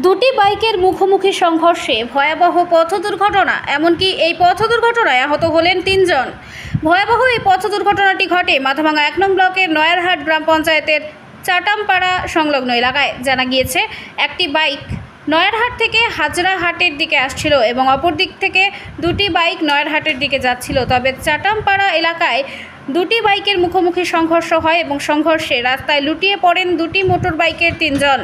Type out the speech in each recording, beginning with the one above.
দুটি বাইকের মুখোমুখি সংঘর্ষে ভয়াবহ পথ দুর্ঘটনা। এমনকি এই পথ দুর্ঘটনায় আহত হলেন ৩ জন। ভয়াবহ এই পথ দুর্ঘটনাটি ঘটে মাথাভাঙা ১ নং ব্লকের নয়ারহাট গ্রাম পঞ্চায়েতের চাটামপাড়া সংলগ্ন এলাকায়। জানা গিয়েছে, একটি বাইক নয়ারহাট থেকে হাজরাহাটের দিকে আসছিল এবং অপর দিক থেকে দুটি বাইক নয়ারহাটের দিকে যাচ্ছিল। তবে চাটামপাড়া এলাকায় দুটি বাইকের মুখোমুখি সংঘর্ষ হয় এবং সংঘর্ষে রাস্তায় লুটিয়ে পড়েন দুটি মোটর বাইকের ৩ জন।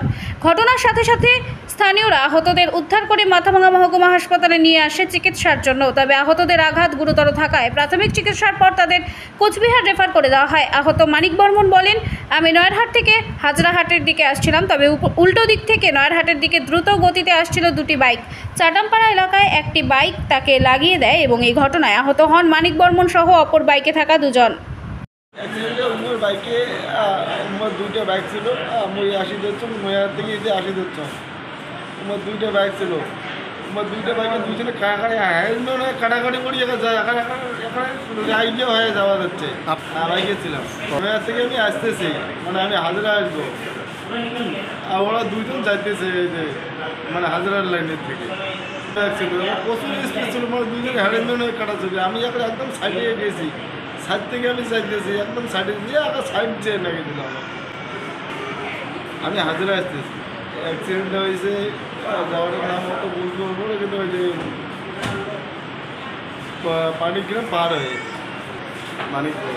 ঘটনার সাথে সাথে স্থানীয়রা আহতদের উদ্ধার করে মাথাভাঙা মহকুমা হাসপাতালে নিয়ে আসে চিকিৎসার জন্য। তবে আহতদের আঘাত গুরুতর থাকায় প্রাথমিক চিকিৎসার পর তাদের কোচবিহার রেফার করে দেওয়া হয়। আহত মানিক বর্মন বলেন, আমি নয়ারহাট থেকে হাজরাহাটের দিকে আসছিলাম, তবে উল্টো দিক থেকে নয়ারহাটের দিকে দ্রুত গতিতে আসছিল দুটি বাইক। চাটামপাড়া এলাকায় একটি বাইক তাকে লাগিয়ে দেয় এবং এই ঘটনায় আহত হন মানিক বর্মন সহ অপর বাইকে থাকা দুজন। মোর বাইকে মোর দুইটা বাইক ছিল, মই ৮০ ধরছ নয়ার থেকে এতে ৮০ ধরছ। মোর দুইটা বাইক ছিল, মোর দুইটা বাইকে দুইজনে কাটাকাটি করি যায়, রাইলে হয়ে যাওয়া যাচ্ছে। বাইকে ছিলাম নয়ার থেকে, আমি আসতেছি, মানে আমি হাজরা আসবো, আর ওরা দুইজন যাইতেছে যে মানে হাজরার লাইনের থেকে। ছিল প্রচুর স্পিড ছিল, মানে দুইজনে হেডেন কাটা ছিল। আমি একদম সাইডে গেছি, সাইড থেকে আমি চাইতেছি একদম সাইডে দিয়ে আবার সাইড চেয়ে লাগিয়ে দিলাম। আমি হাজিরা আসতেছি, অ্যাক্সিডেন্ট হয়েছে, যাওয়ার নাম অত বুঝতে পারবো, কিন্তু ওই যে পানিগ্রাম পার হয়ে মানিকপুর।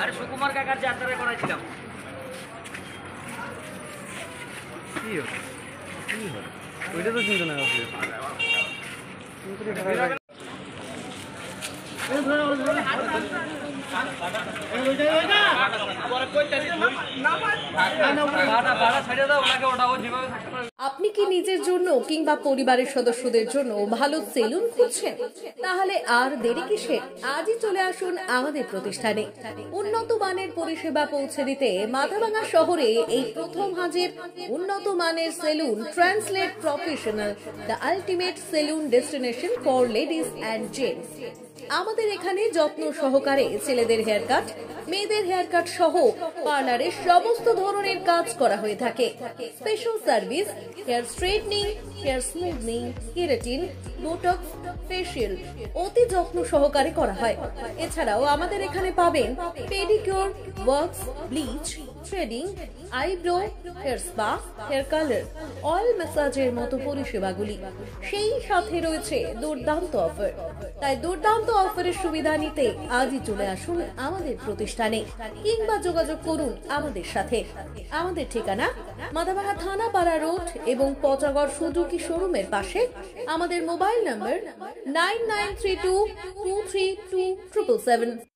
আরে সুকুমার কাকার যাত্রা করাইছিলাম। ওইটা তো চিন্তা না আপনি কি নিজের জন্য কিংবা পরিবারের সদস্যদের জন্য ভালো সেলুন খুঁজছেন? তাহলে আর দেরি কিসের? আজই চলে আসুন আমাদের প্রতিষ্ঠানে। উন্নত মানের পরিষেবা পৌঁছে দিতে মাথাভাঙা শহরে এই প্রথম হাজির উন্নত মানের salon translate professional, the ultimate salon destination for ladies and gents. আমাদের এখানে যত্ন সহকারে ছেলেদের হেয়ার কাট, মেয়েদের হেয়ার কাট সহ পার্লারের সমস্ত ধরনের কাজ করা হয়ে থাকে। Special service, hair straightening, hair smoothing, keratin, botox, facial অতি যত্ন সহকারে করা হয়। এছাড়াও আমাদের এখানে পাবেন pedicure, wax, bleach, threading, eyebrow, hair spa, hair colour, oil ম্যাসাজের মতো পরিষেবাগুলি। সেই সাথে রয়েছে দুর্দান্ত অফার। তাই দুর্দান্ত অফারের সুবিধা নিতে আজই চলে আসুন আমাদের প্রতিষ্ঠানে কিংবা যোগাযোগ করুন আমাদের সাথে। আমাদের ঠিকানা মাথাভাঙা থানাপাড়া রোড এবং পচাগড় সুজুকি শোরুমের পাশে। আমাদের মোবাইল নম্বর 9932232777।